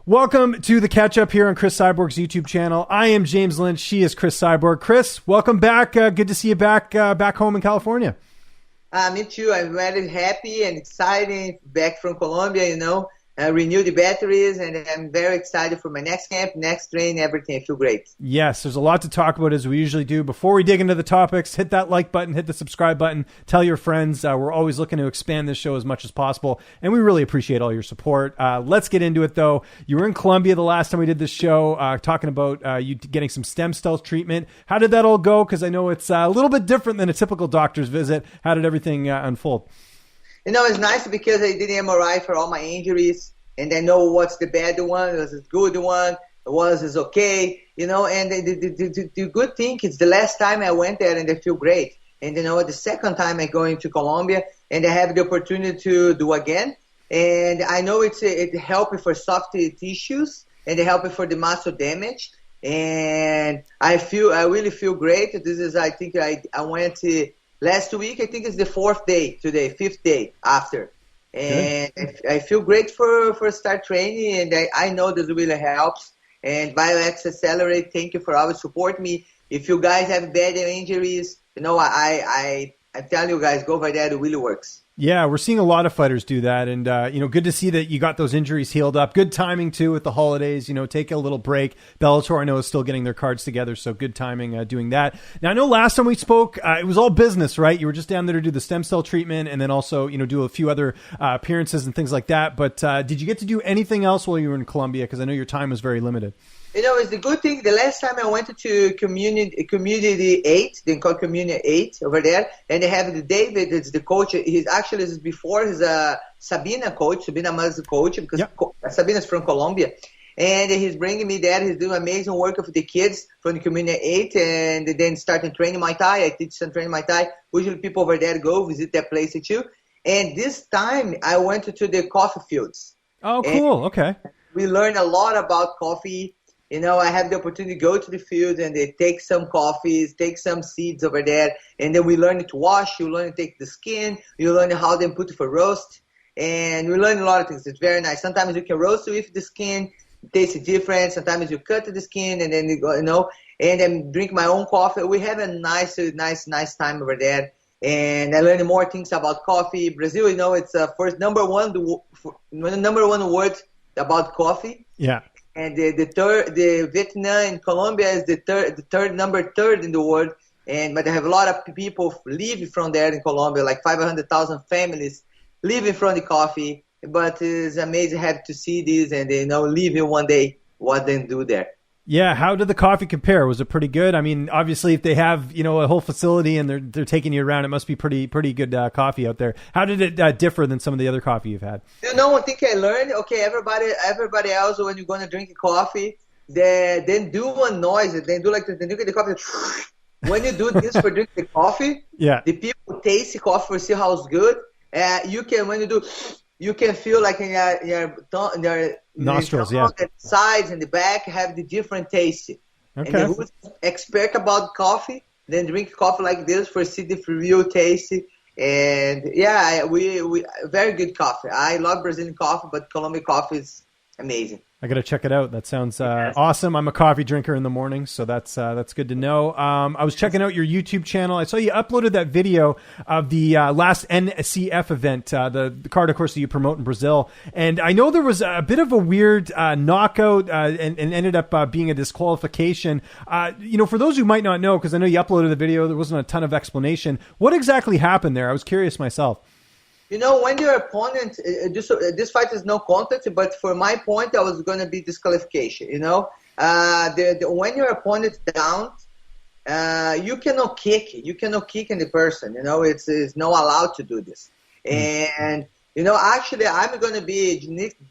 Welcome to the catch up here on Cris Cyborg's YouTube channel. I am James Lynch. She is Cris Cyborg. Cris, welcome back. Good to see you back home in California. Me too. I'm very happy and excited back from Colombia, renew the batteries, and I'm very excited for my next camp, next train, everything. I feel great. Yes, there's a lot to talk about as we usually do. Before we dig into the topics, hit that like button, hit the subscribe button, tell your friends. We're always looking to expand this show as much as possible, and we really appreciate all your support. Let's get into it, though. You were in Colombia the last time we did this show, talking about you getting some stem cell treatment. How did that all go? Because I know it's a little bit different than a typical doctor's visit. How did everything unfold? It's nice because I did MRI for all my injuries, and I know what's the bad one, what's the good one, what is okay, and the good thing is the last time I went there and I feel great. And the second time I go into Colombia and I have the opportunity to do again. And I know it helps for soft tissues and it helps for the muscle damage. And I really feel great. This is, I think I went last week. I think it's the 4th day today, 5th day after. And I feel great for start training, and I know this really helps. And Bioxcellerator, thank you for always support me. If you guys have bad injuries, I tell you guys, go over there. It really works. Yeah, we're seeing a lot of fighters do that, and good to see that you got those injuries healed up. Good timing too with the holidays. Take a little break. Bellator, I know, is still getting their cards together, so good timing doing that. Now, I know last time we spoke, it was all business, right? You were just down there to do the stem cell treatment, and then also do a few other appearances and things like that. But did you get to do anything else while you were in Colombia? Because I know your time was very limited. It's the good thing. The last time I went to Community 8, they call Community 8 over there, and they have the David, it's the coach. He's before, he's a Sabina coach, Sabina Maz's coach, because Sabina's from Colombia. And he's bringing me there. He's doing amazing work with the kids from the Community 8, and then starting training Muay Thai. I teach some training Muay Thai. Usually people over there go visit that place too. And this time I went to the coffee fields. Oh, cool. Okay. We learned a lot about coffee. I have the opportunity to go to the field and they take some coffees, take some seeds over there, and then we learn to wash, you learn to take the skin, you learn how they put it for roast, and we learn a lot of things. It's very nice. Sometimes you can roast with the skin, it tastes different. Sometimes you cut the skin and then you go, and then drink my own coffee. We have a nice time over there, and I learned more things about coffee. Brazil, it's first number one word about coffee. Yeah. And the Vietnam and Colombia is the number third in the world. But they have a lot of people living from there in Colombia, like 500,000 families living from the coffee. But it's amazing to see this and live here one day what they do there. Yeah, how did the coffee compare? Was it pretty good? I mean, obviously, if they have a whole facility and they're taking you around, it must be pretty good coffee out there. How did it differ than some of the other coffee you've had? One thing I learned. Okay, everybody else, when you're going to drink coffee, they then do one noise. They do like they drink the coffee. When you do this for drinking the coffee, the people taste the coffee to see how it's good. You can feel like in your nostrils, the sides and the back have the different taste. Okay. And who's expert about coffee, then drink coffee like this for see the real taste. And we very good coffee. I love Brazilian coffee, but Colombian coffee is amazing. I got to check it out. That sounds awesome. I'm a coffee drinker in the morning, so that's good to know. I was checking out your YouTube channel. I saw you uploaded that video of the last NCF event, the card, of course, that you promote in Brazil. And I know there was a bit of a weird knockout and ended up being a disqualification. For those who might not know, because I know you uploaded the video, there wasn't a ton of explanation. What exactly happened there? I was curious myself. When your opponent, this fight is no contest, but for my point, I was going to be disqualification. When your opponent down, you cannot kick. You cannot kick in the person. It's not allowed to do this. And actually, I'm going to be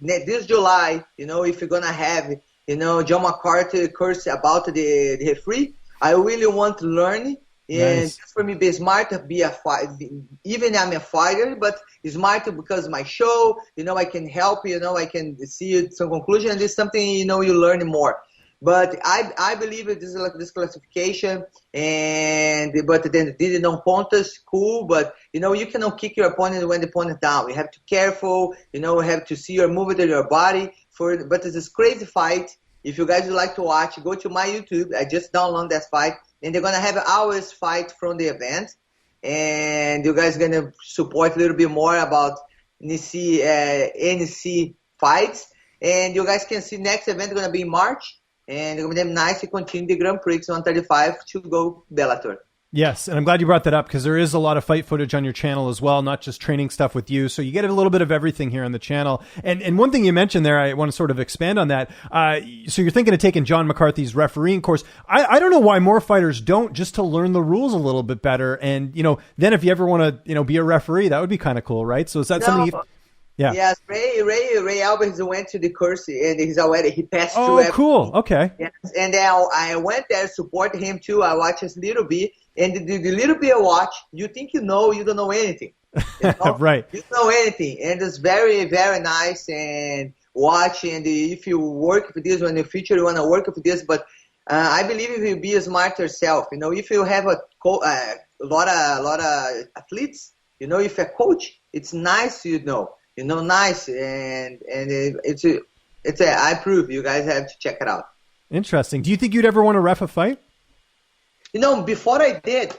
this July. If you're going to have, John McCarthy course about the referee, I really want to learn. And nice. For me, be smart to be a fighter. Even I'm a fighter, but smart because my show, I can help, I can see some conclusion, and it's something, you learn more. But I believe this is like this classification, but then did no contest, cool. But you cannot kick your opponent when the opponent down. You have to be careful. You have to see your movement in your body but it's this crazy fight. If you guys would like to watch, go to my YouTube. I just downloaded that fight, and they're gonna have an hour's fight from the event, and you guys gonna support a little bit more about NC fights, and you guys can see next event gonna be in March, and it's gonna be nice to continue the Grand Prix 135 to go Bellator. Yes, and I'm glad you brought that up because there is a lot of fight footage on your channel as well, not just training stuff with you. So you get a little bit of everything here on the channel. And one thing you mentioned there, I want to sort of expand on that. So you're thinking of taking John McCarthy's refereeing course. I don't know why more fighters don't, just to learn the rules a little bit better. And, then if you ever want to, be a referee, that would be kind of cool, right? So is that something you... Yeah. Yes, Ray Albert went to the course and he passed through. Oh, cool. Okay. Yes, and I went there, supported him too. I watched a little bit, and the little bit I watch, you think you don't know anything. Right. You don't know anything, and it's very, very nice and watch. And if you work with this, in the future you want to work with this, but I believe if you be smart yourself, if you have a lot of athletes, if a coach, it's nice, nice, and it's I prove you guys have to check it out. Interesting. Do you think you'd ever want to ref a fight? Before I did,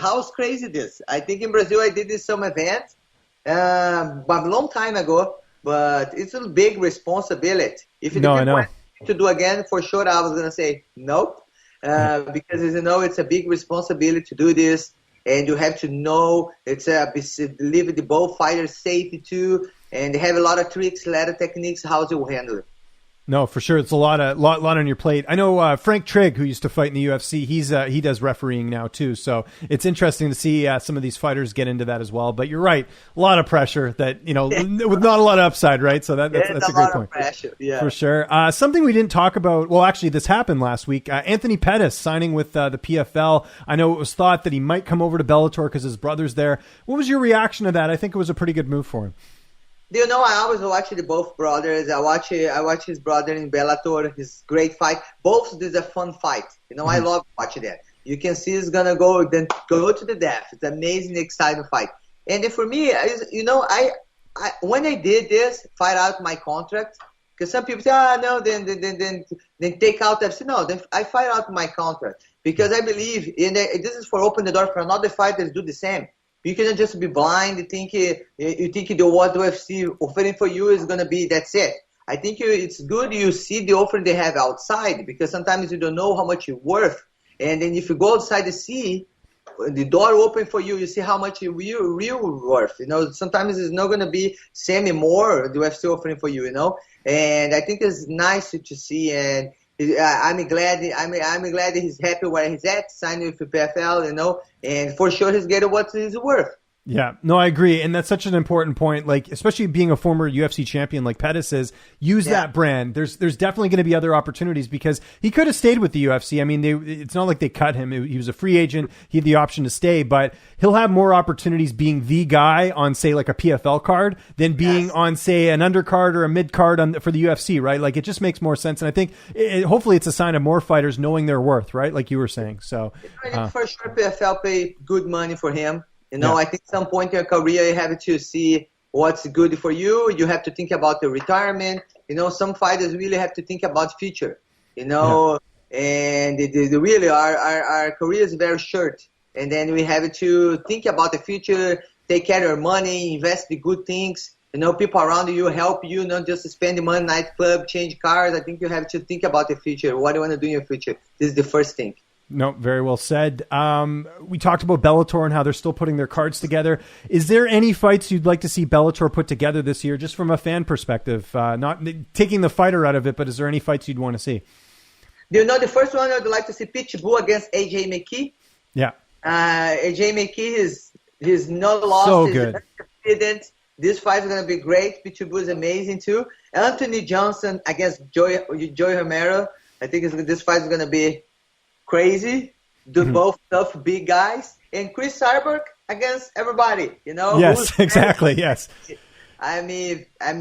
how crazy this. I think in Brazil I did this some event, but a long time ago. But it's a big responsibility. If you want to do again, for sure I was gonna say nope, because it's a big responsibility to do this. And you have to know leave the both fighters safety too, and they have a lot of tricks, a lot of techniques how to handle it. No, for sure. It's a lot on your plate. I know Frank Trigg, who used to fight in the UFC, he does refereeing now too. So it's interesting to see some of these fighters get into that as well. But you're right, a lot of pressure that with not a lot of upside, right? So that's a great point. Pressure, yeah, for sure. Something we didn't talk about. Well, actually, this happened last week. Anthony Pettis signing with the PFL. I know it was thought that he might come over to Bellator because his brother's there. What was your reaction to that? I think it was a pretty good move for him. I always watch both brothers. I watch his brother in Bellator. His great fight. Both is a fun fight. I love watching that. You can see it's gonna go to the death. It's an amazing, exciting fight. And for me, I when I did this, fight out my contract, because some people say, no, then take out that. No, then I fight out my contract because I believe this is for open the door for another fighters do the same. You cannot just be blind. You think what UFC offering for you is gonna be. That's it. I think it's good you see the offer they have outside, because sometimes you don't know how much you're worth. And then if you go outside to see the door open for you, you see how much you real worth. Sometimes it's not gonna be same more the UFC offering for you. And I think it's nice to see. And I'm glad he's happy where he's at, signing with the PFL, and for sure he's getting what he's worth. Yeah, no, I agree. And that's such an important point, like, especially being a former UFC champion like Pettis is, use that brand. There's definitely going to be other opportunities because he could have stayed with the UFC. I mean, it's not like they cut him. He was a free agent. He had the option to stay, but he'll have more opportunities being the guy on, say, like a PFL card than being on, say, an undercard or a mid card for the UFC, right? Like, it just makes more sense. And I think hopefully it's a sign of more fighters knowing their worth, right? Like you were saying. So for sure, PFL pay good money for him. I think some point in your career you have to see what's good for you. You have to think about the retirement. Some fighters really have to think about future. And they really our career is very short. And then we have to think about the future, take care of your money, invest in good things. People around you help you, not just spend the money, nightclub, change cars. I think you have to think about the future. What do you want to do in your future? This is the first thing. No, very well said. We talked about Bellator and how they're still putting their cards together. Is there any fights you'd like to see Bellator put together this year, just from a fan perspective? Not taking the fighter out of it, but is there any fights you'd want to see? The first one I'd like to see Pitbull against AJ McKee. Yeah. AJ McKee he's not lost. So good. This fight is going to be great. Pitbull is amazing too. Anthony Johnson against Joy Romero. I think this fight is going to be crazy. Both tough big guys. And Cris Cyborg against everybody. Yes, exactly. Yes. I'm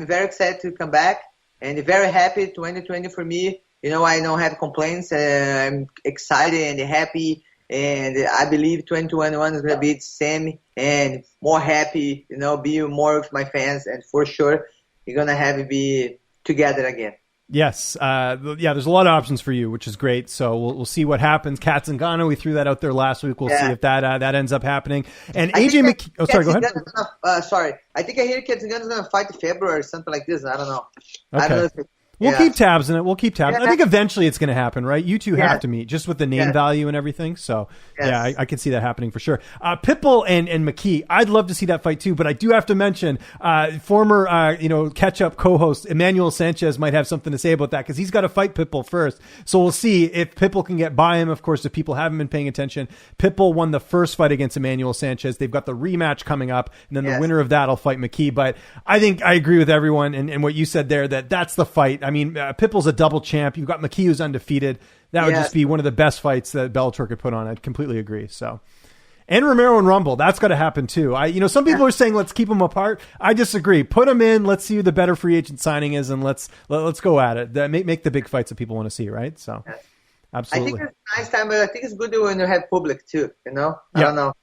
very excited to come back and very happy. 2020 for me. I don't have complaints. I'm excited and happy. And I believe 2021 is going to be the same and more happy, be more with my fans. And for sure, you're going to have it be together again. Yes. There's a lot of options for you, which is great. So we'll see what happens. Kat Zingano, we threw that out there last week. We'll see if that ends up happening. And AJ McKee. Oh, sorry, go ahead. Sorry. I think I hear Kat Zingano is going to fight in February or something like this. I don't know. Okay. I don't know We'll keep tabs in it. We'll keep tabs. I think eventually it's going to happen, right? You two have to meet just with the name value and everything. So, I can see that happening for sure. Pitbull and McKee, I'd love to see that fight too, but I do have to mention former, catch-up co-host Emmanuel Sanchez might have something to say about that because he's got to fight Pitbull first. So we'll see if Pitbull can get by him. Of course, if people haven't been paying attention, Pitbull won the first fight against Emmanuel Sanchez. They've got the rematch coming up, and then the winner of that will fight McKee. But I think I agree with everyone and what you said there, that's the fight. I mean, Pitbull's a double champ. You've got McKee who's undefeated. That would just be one of the best fights that Bellator could put on. I completely agree. So, and Romero and Rumble, that's got to happen too. Some people are saying let's keep them apart. I disagree. Put them in. Let's see who the better free agent signing is, and let's go at it. Make the big fights that people want to see, right? So, absolutely. I think it's a nice time, but I think it's good when you have public too. I don't know.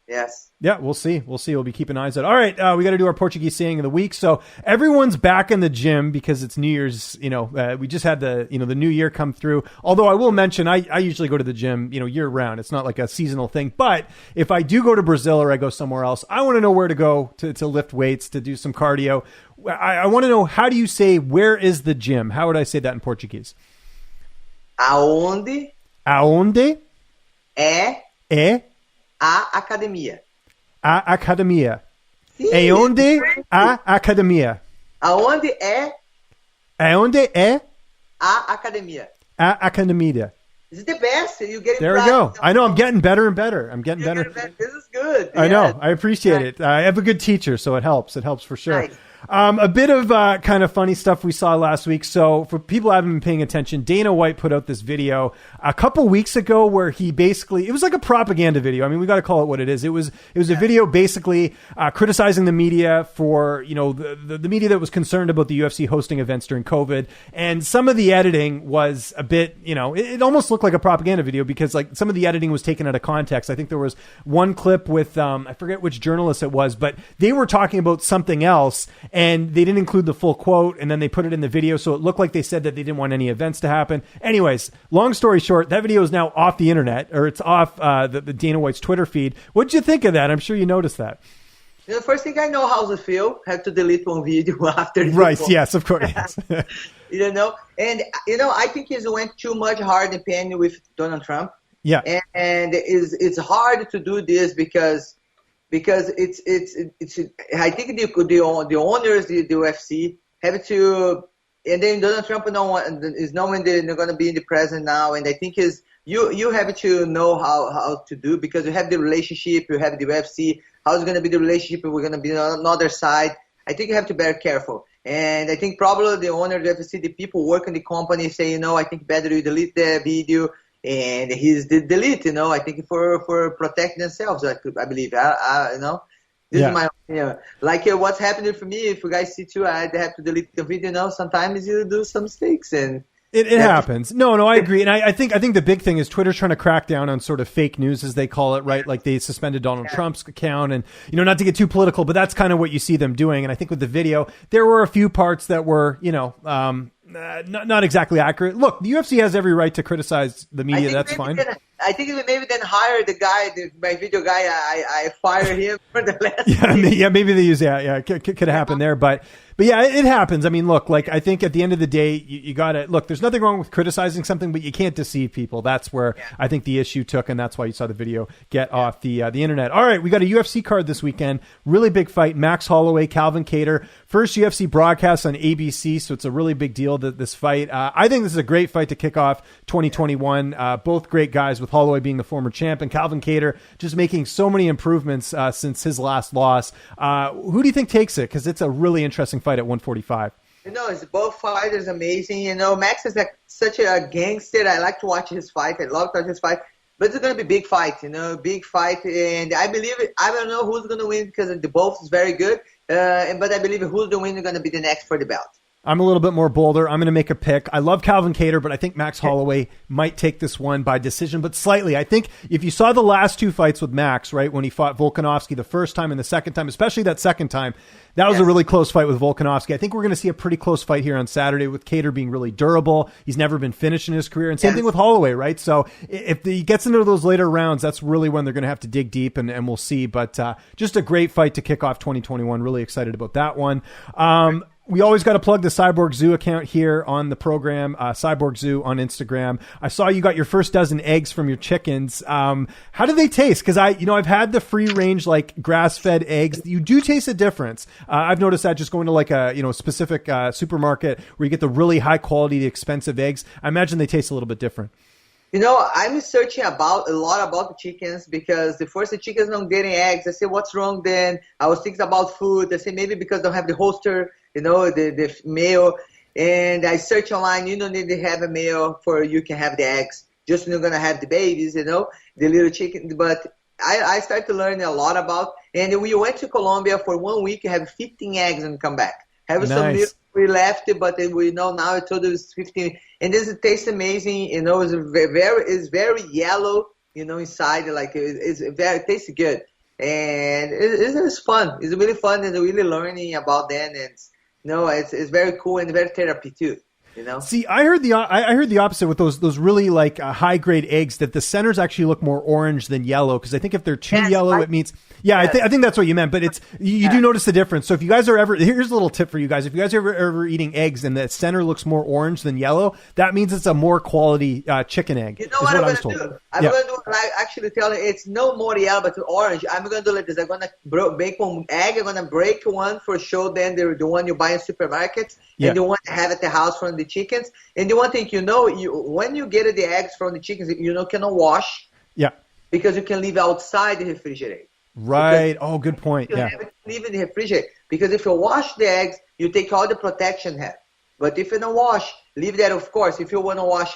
Yes. Yeah, we'll see. We'll be keeping eyes on it. All right, we got to do our Portuguese saying of the week. So everyone's back in the gym because it's New Year's. We just had the new year come through. Although I will mention, I usually go to the gym, year round. It's not like a seasonal thing. But if I do go to Brazil or I go somewhere else, I want to know where to go to lift weights, to do some cardio. I want to know, how do you say, where is the gym? How would I say that in Portuguese? Aonde é a academia. A academia. Sim, é onde a academia. Aonde é a academia. A academia. This is the best. You get it. There we go. I know. I'm getting better and better. This is good. I know. I appreciate it. I have a good teacher, so it helps. It helps for sure. Nice. A bit of kind of funny stuff we saw last week. So for people who haven't been paying attention, Dana White put out this video a couple weeks ago where he basically, it was like a propaganda video. I mean, we got to call it what it is. It was a video basically criticizing the media for, the media that was concerned about the UFC hosting events during COVID. And some of the editing was a bit, it almost looked like a propaganda video because like some of the editing was taken out of context. I think there was one clip with, I forget which journalist it was, but they were talking about something else. And they didn't include the full quote, and then they put it in the video, so it looked like they said that they didn't want any events to happen. Anyways, long story short, that video is now off the internet, or it's off the Dana White's Twitter feed. What'd you think of that? I'm sure you noticed that. The first thing I know how to feel, have to delete one video after. Right, yes, of course. Yes. And, I think he went too much hard in pain with Donald Trump. Yeah. And it's hard to do this because it's I think the owners, the UFC have to, and then Donald Trump is knowing they're going to be in the president now, and I think you have to know how to do, because you have the relationship, you have the UFC, how's going to be the relationship, we're going to be on another side. I think you have to be very careful, and I think probably the owner of the UFC, the people working the company say, I think better you delete the video. And he's delete, I think for protecting themselves, I believe. This is my opinion. Like what's happening for me, if you guys see too, I have to delete the video. Sometimes you do some mistakes and it happens. No, I agree. And I think the big thing is Twitter's trying to crack down on sort of fake news, as they call it, right? Like they suspended Donald Trump's account, and not to get too political, but that's kind of what you see them doing. And I think with the video, there were a few parts that were, not exactly accurate. Look, the UFC has every right to criticize the media. That's fine. I think maybe then hire the guy, my video guy. I fire him for the last. Maybe they use could happen there, but yeah, it happens. I mean, look, like I think at the end of the day, you gotta look. There's nothing wrong with criticizing something, but you can't deceive people. That's where I think the issue took, and that's why you saw the video get off the internet. All right, we got a UFC card this weekend. Really big fight. Max Holloway, Calvin Kattar. First UFC broadcast on ABC, so it's a really big deal that this fight. I think this is a great fight to kick off 2021. Both great guys, with Holloway being the former champ and Calvin Kattar just making so many improvements since his last loss. Who do you think takes it? Because it's a really interesting fight at 145. It's both fighters amazing. Max is such a gangster. I like to watch his fight. I love to watch his fight. But it's going to be big fight, big fight. And I believe I don't know who's going to win because the both is very good. But I believe who's the winner going to be the next for the belt. I'm a little bit more bolder. I'm going to make a pick. I love Calvin Kattar, but I think Max Holloway might take this one by decision, but slightly. I think if you saw the last two fights with Max, right, when he fought Volkanovski the first time and the second time, especially that second time, that was a really close fight with Volkanovski. I think we're going to see a pretty close fight here on Saturday with Kattar being really durable. He's never been finished in his career. And same thing with Holloway, right? So if he gets into those later rounds, that's really when they're going to have to dig deep, and we'll see. But just a great fight to kick off 2021. Really excited about that one. We always got to plug the Cyborg Zoo account here on the program, Cyborg Zoo on Instagram. I saw you got your first dozen eggs from your chickens. How do they taste? Because I've had the free range, like grass-fed eggs. You do taste a difference. I've noticed that just going to like a, specific supermarket where you get the really high quality, the expensive eggs. I imagine they taste a little bit different. I'm searching a lot about the chickens because the first the chickens don't getting eggs. I say, what's wrong then? I was thinking about food. I say, maybe because they don't have the holster, the male. And I search online, you don't need to have a male for you can have the eggs. Just you're going to have the babies, the little chicken. But I started to learn a lot about, and we went to Colombia for 1 week, have 15 eggs and come back. Have some little we left it, but we know now I told you it's 15. And this tastes amazing, it's very yellow, inside, like it tastes good. And it's fun. It's really fun and really learning about them. And it's very cool and very therapy too. See, I heard the opposite with those really like high grade eggs, that the centers actually look more orange than yellow. Because I think if they're too yellow, it means I think that's what you meant. But it's you do notice the difference. So if you guys are here's a little tip for you guys: if you guys are ever eating eggs and the center looks more orange than yellow, that means it's a more quality chicken egg. You know what I'm going to do? I'm going to do. I actually tell you it's no more yellow but orange. I'm going to do like this. I'm going to make one egg. I'm going to break one for show. Then the one you buy in supermarkets. And the one to have at the house from the chickens. And the one thing when you get the eggs from the chickens, cannot wash. Yeah. Because you can leave outside the refrigerator. Right. Good point. You have to leave in the refrigerator. Because if you wash the eggs, you take all the protection have. But if you don't wash, leave that, of course. If you want to wash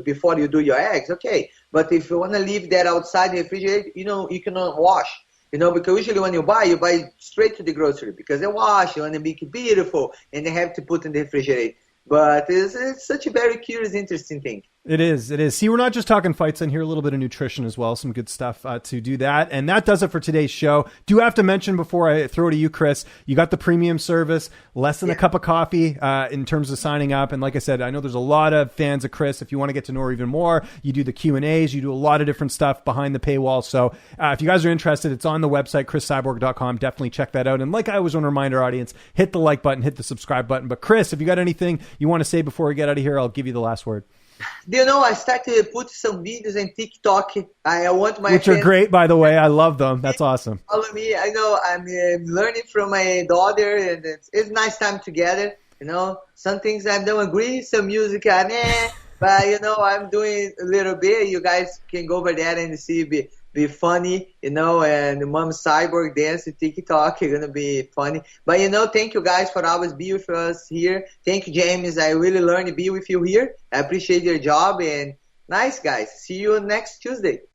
before you do your eggs, okay. But if you want to leave that outside the refrigerator, you cannot wash. Because usually when you buy straight to the grocery because they wash, you want to make it beautiful, and they have to put in the refrigerator. But it's such a very curious, interesting thing. It is. See, we're not just talking fights in here, a little bit of nutrition as well, some good stuff to do that. And that does it for today's show. Do have to mention before I throw to you, Cris, you got the premium service, less than a cup of coffee in terms of signing up. And like I said, I know there's a lot of fans of Cris. If you want to get to know her even more, you do the Q&As, you do a lot of different stuff behind the paywall. So if you guys are interested, it's on the website, CrisCyborg.com. Definitely check that out. And like I always want to remind our audience, hit the like button, hit the subscribe button. But Cris, if you got anything you want to say before we get out of here, I'll give you the last word. I started to put some videos in TikTok. I want my Which are great, by the way. I love them. That's awesome. Follow me. I know I'm learning from my daughter, and it's nice time together. Some things I don't agree, some music but I'm doing a little bit. You guys can go over there and see be funny, and Mom Cyborg dance TikTok is gonna be funny. But thank you guys for always be with us here. Thank you, James. I really learned to be with you here. I appreciate your job, and nice guys. See you next Tuesday.